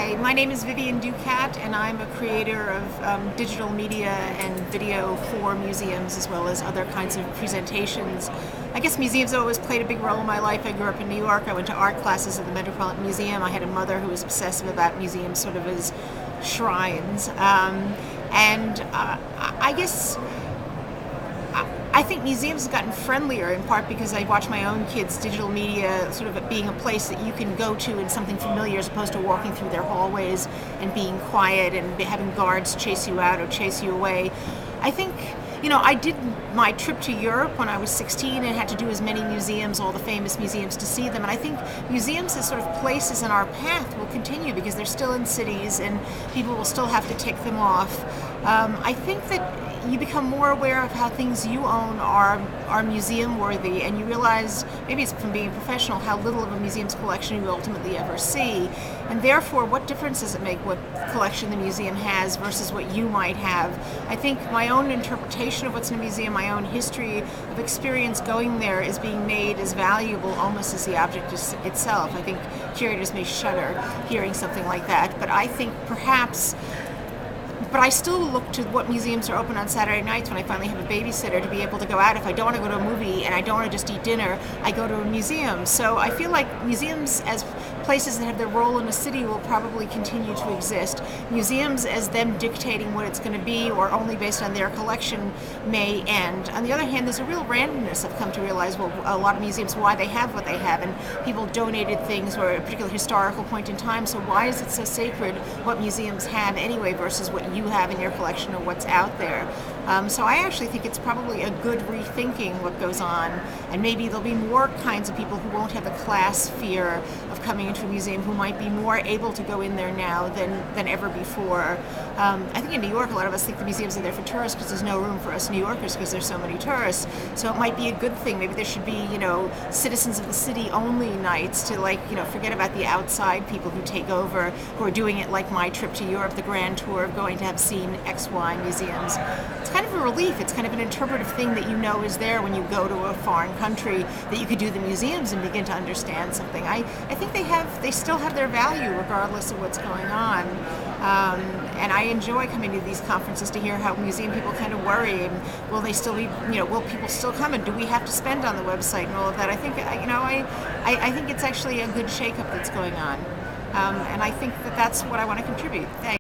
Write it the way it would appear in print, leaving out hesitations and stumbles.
Hi, my name is Vivian Ducat, and I'm a creator of digital media and video for museums as well as other kinds of presentations. I guess museums have always played a big role in my life. I grew up in New York. I went to art classes at the Metropolitan Museum. I had a mother who was obsessive about museums sort of as shrines. I guess I think museums have gotten friendlier in part because I watch my own kids' digital media sort of being a place that you can go to and something familiar as opposed to walking through their hallways and being quiet and having guards chase you out or chase you away. I think, I did my trip to Europe when I was 16 and had to do as many museums, all the famous museums, to see them. And I think museums as sort of places in our path will continue because they're still in cities and people will still have to tick them off. I think that you become more aware of how things you own are museum worthy, and you realize, maybe it's from being a professional, how little of a museum's collection you ultimately ever see. And therefore, what difference does it make what collection the museum has versus what you might have? I think my own interpretation of what's in a museum, my own history of experience going there, is being made as valuable almost as the object itself. I think curators may shudder hearing something like that, but I think perhaps. But I still look to what museums are open on Saturday nights when I finally have a babysitter to be able to go out. If I don't want to go to a movie and I don't want to just eat dinner, I go to a museum. So I feel like museums as places that have their role in a city will probably continue to exist. Museums as them dictating what it's going to be or only based on their collection may end. On the other hand, there's a real randomness. I've come to realize, well, a lot of museums, why they have what they have, and people donated things for a particular historical point in time. So why is it so sacred what museums have anyway versus what you have in your collection or what's out there? So I actually think it's probably a good rethinking what goes on, and maybe there'll be more kinds of people who won't have the class fear of coming into a museum, who might be more able to go in there now than ever before. I think in New York, a lot of us think the museums are there for tourists because there's no room for us New Yorkers because there's so many tourists. So it might be a good thing. Maybe there should be, citizens of the city only nights to forget about the outside people who take over, who are doing it like my trip to Europe, the grand tour of going to have seen XY museums. It's kind of a relief. It's kind of an interpretive thing that is there when you go to a foreign country, that you could do the museums and begin to understand something. I think they still have their value regardless of what's going on. And I enjoy coming to these conferences to hear how museum people kind of worry, and will they still be, will people still come, and do we have to spend on the website and all of that? I think, I think it's actually a good shakeup that's going on. And I think that that's what I want to contribute. Thanks.